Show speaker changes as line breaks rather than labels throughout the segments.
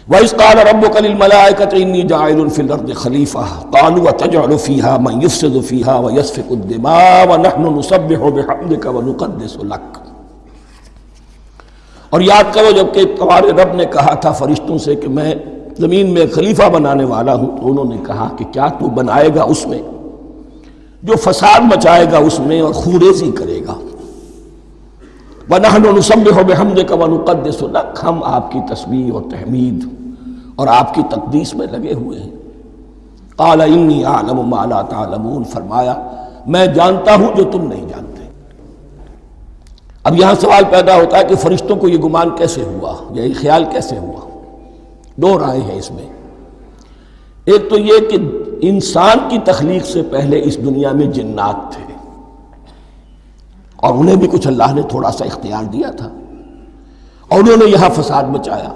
وَإِذْ قَالَ رَبُّكَ لِلْمَلَائِكَةِ إِنِّي جَاعِلٌ فِي الْأَرْضِ خَلِيفَةً قَالُوا أَتَجْعَلُ فِيهَا مَن يُفْسِدُ فِيهَا وَيَسْفِكُ الدِّمَاءَ وَنَحْنُ نُسَبِّحُ بِحَمْدِكَ وَنُقَدِّسُ لَكَ۔ اور یاد کرو جب کہ تمہارے رب نے کہا تھا فرشتوں سے کہ میں زمین میں خلیفہ بنانے والا ہوں، تو انہوں نے کہا کہ کیا تو بنائے گا اس میں جو فساد مچائے گا اس میں اور خوریزی کرے گا۔ وَنَحْنُ نُسَبِّحُ بِحَمْدِكَ وَنُقَدِّسُ لَكَ، ہم آپ کی تسبیح اور تحمید اور آپ کی تقدیس میں لگے ہوئے ہیں۔ قَالَ إِنِّي أَعْلَمُ مَا لَا تَعْلَمُونَ، فرمایا میں جانتا ہوں جو تم نہیں جانتے۔ اب یہاں سوال پیدا ہوتا ہے کہ فرشتوں کو یہ گمان کیسے ہوا، یا یہ خیال کیسے ہوا؟ دو رائے ہیں اس میں۔ ایک تو یہ کہ انسان کی تخلیق سے پہلے اس دنیا میں جنات تھے، اور انہیں بھی کچھ اللہ نے تھوڑا سا اختیار دیا تھا، اور انہوں نے یہاں فساد مچایا۔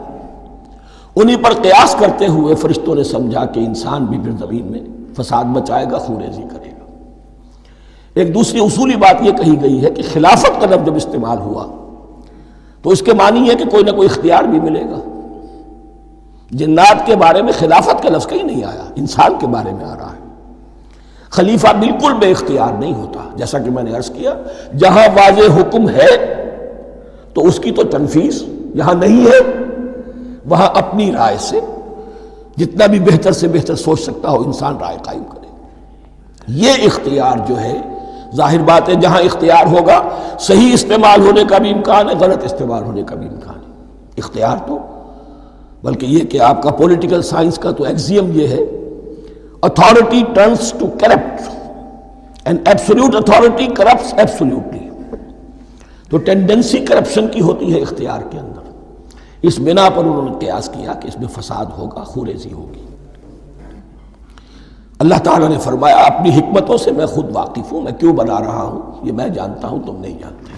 انہی پر قیاس کرتے ہوئے فرشتوں نے سمجھا کہ انسان بھی پھر زمین میں فساد مچائے گا، خوریزی کرے گا۔ ایک دوسری اصولی بات یہ کہی گئی ہے کہ خلافت کا لفظ جب استعمال ہوا تو اس کے معنی ہے کہ کوئی نہ کوئی اختیار بھی ملے گا۔ جنات کے بارے میں خلافت کا لفظ کہیں نہیں آیا، انسان کے بارے میں آ رہا ہے۔ خلیفہ بالکل بے اختیار نہیں ہوتا، جیسا کہ میں نے عرض کیا، جہاں واضح حکم ہے تو اس کی تو تنفیذ، یہاں نہیں ہے وہاں اپنی رائے سے جتنا بھی بہتر سے بہتر سوچ سکتا ہو انسان رائے قائم کرے۔ یہ اختیار جو ہے، ظاہر بات ہے جہاں اختیار ہوگا صحیح استعمال ہونے کا بھی امکان ہے، غلط استعمال ہونے کا بھی امکان ہے۔ اختیار تو بلکہ یہ کہ آپ کا پولیٹیکل سائنس کا تو ایکزیم یہ ہے، authority turns to corrupt and absolute authority corrupts absolutely۔ تو ٹینڈنسی کرپشن کی ہوتی ہے اختیار کے اندر۔ اس بنا پر انہوں نے قیاس کیا کہ اس میں فساد ہوگا، خوریزی ہوگی۔ اللہ تعالیٰ نے فرمایا اپنی حکمتوں سے میں خود واقف ہوں، میں کیوں بنا رہا ہوں یہ میں جانتا ہوں، تم نہیں جانتے۔